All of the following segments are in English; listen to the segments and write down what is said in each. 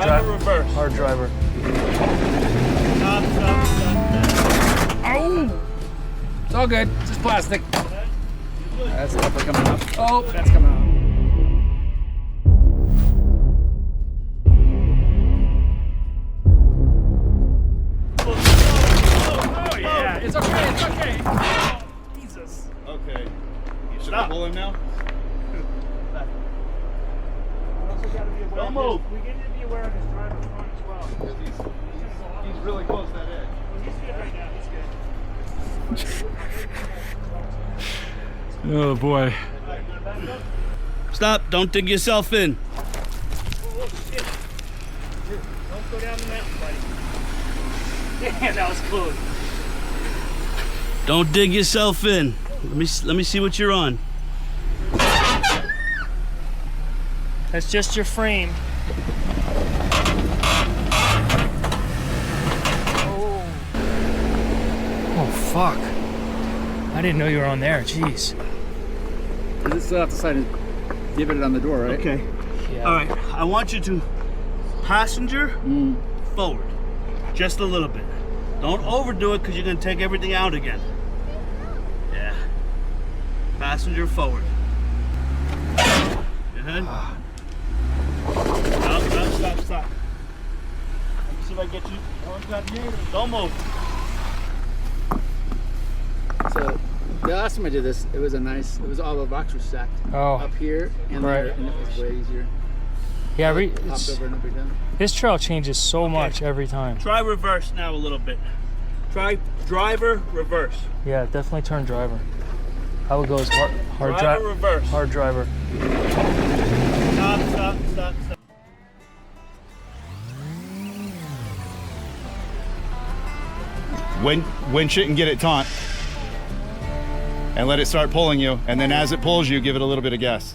Driver reverse. Hard driver. Stop, stop, stop. Oh! It's all good. It's just plastic. That's definitely coming up. Oh, that's coming up. Oh, yeah. It's okay. It's okay. Oh, Jesus. Okay. Should I pull him now? Don't move. We need to be aware of his driver front as well. Because he's really close to that edge. He's good right now. He's good. Oh boy. Stop. Don't dig yourself in. Oh, shit. Don't go down the mountain, buddy. Damn, that was close. Don't dig yourself in. Let me see what you're on. That's just your frame. Oh, fuck. I didn't know you were on there. Jeez. This is off the side and give it on the door, right? Okay. Yeah. All right. I want you to passenger forward, just a little bit. Don't overdo it because you're gonna take everything out again. Yeah. Passenger forward. Your head. Stop, stop. Let me see if I get you. Don't move. So the last time I did this, it was all the rocks were stacked up here and there, and it was way easier. Yeah, Popped over and over done. this trail changes so much every time. Try reverse now a little bit. Try driver reverse. Yeah, definitely turn driver. I would go as hard Driver reverse. hard driver. Stop, stop, stop, stop. Winch it and get it taut. And let it start pulling you. And then as it pulls you, give it a little bit of gas.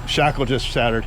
Shackle just shattered.